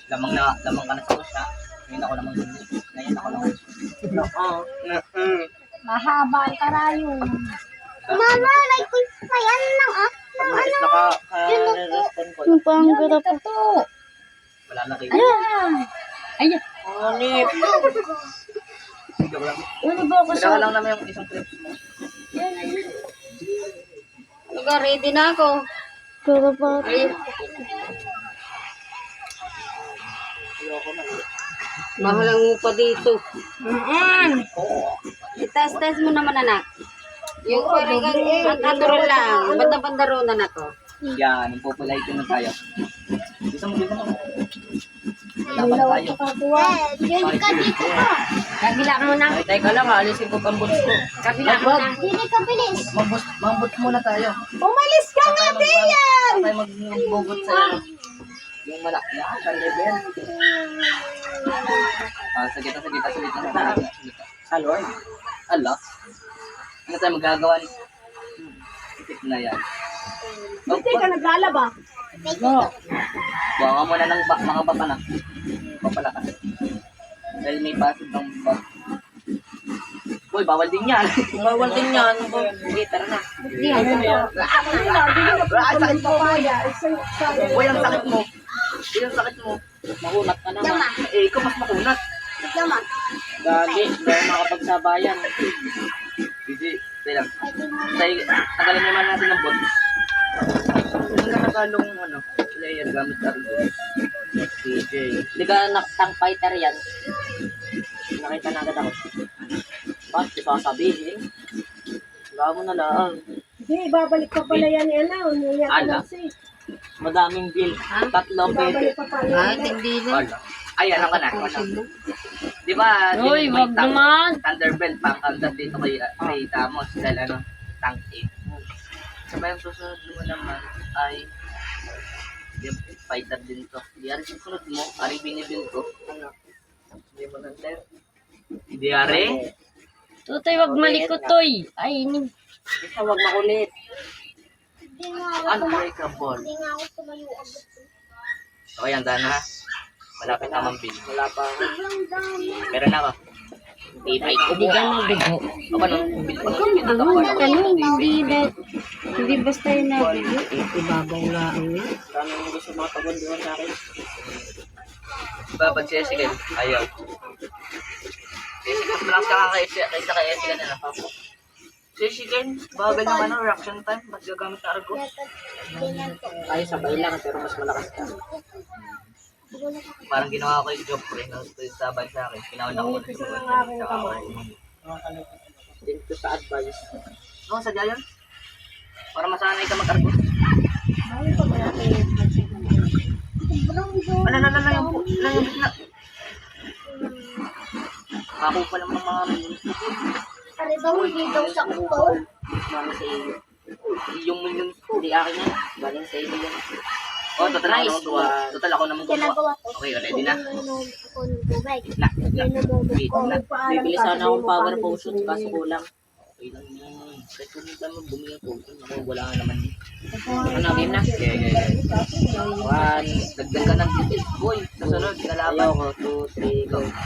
lamang ka na sa kusya. Ngayon ako naman. Ngayon ako naman. Mahaba ang karayong. Mama, may ano lang ah. Umalis na ka. Respond ko. Yung panggara pa. Wala na kayo. Ayan. Hanip. Joke lang. Ano ba ako Kailangan lang naman yung isang clips mo. Lugar, ready na ako. Pero pa. Mahalang mo pa dito. Itas-test mo naman, anak. Yung parang ang natural lang. Ba't na pandaronan na to? Yan, impopulite na tayo. Gusto mo dito mo. Laban tayo. Diyan ka dito ka. Kabila mo na. Ay, teka lang, alisin ko pang boots ko. Kabila mo na. Hindi ka bilis. Mamboots muna tayo. Umalis ka nga, Diyan! Tayo mag-boots sa'yo. Yung malaki. Yan, sa level. Sige. Hello. Ala. Ano tayo magagawa ni? Tip na yan. Hindi ka naglalaba. Buka muna ng mga papa na. Papala kasi. Dahil may pasid ng bag. Uy, bawal din yan. Bawal din yan. Sige, tara na. Sakit mo. Uy, ang sakit mo. Ang sakit mo. Mahunat ka naman. Eh, ikaw mas makunat. Gagi, dahil makapagsabayan. Hindi, tayo lang. Tagalin naman natin ng bot. Ang nakakalong player gamit ka rin. CJ. Hindi ka tank fighter yan. Nakita na agad ako. Bakit sasabihin? Wala mo na lang. Hindi, babalik pa pala yan ni Ana. Ala. Madaming build. Tatlo pwede. Hindi na. Ala. Ay, ano ka na? Di ba? Uy, wag naman. Thunderbelt pang counter dito kay Tamos. Dahil tank 8. Sabay ang susunod mo naman ay fighter din to. Di ari susunod mo, ari binibuild ko. Hindi mo nanter. Di ari? Tutoy, wag malikot, toy. Ay, ini. Basta wag makulit. Unbreakable. Hindi nga ako tumayo. O yan, dana. Malapit na build. Wala pa. Sobrang dami. Meron na ako. Tibay ko Hindi ka nagdugo. O ba nung build mo? Hindi basta yung nabili. Ibabaw lang yun. Sana yung gusto mga pagunduhan sa akin. Babad si Esigan. Ayaw. Si Esigan, malakas ka nga kaysa kay Esigan na napapo. Si Esigan, bagal naman ang reaction time. Ba't gagamit na argo? Ay, sabay lang pero mas malakas ka. Parang ginawa ko yung job ko eh. Sabay sa akin. Pinawan ako ulit sa dito sa advice. Oo, sadya yan. Para masanay ka mag-argo. Ano yung bitna? Ako pa lang mga Pare daw, hindi daw sa utol. Mami sa iyo. Yung millions ko, di akin yan. Galing sa iyo yan. Oh, total ako naman gumawa. Okay, ready na. Na. Bibili sana akong power potion kaso kulang. Okay lang yan. Kahit kung hindi mo bumili ng potion, ako wala nga naman din. Ano, game na? Okay. One. Dagdag ka ng details. Boy, kasunod, kalaban. Ayaw ko, 2, 3, go.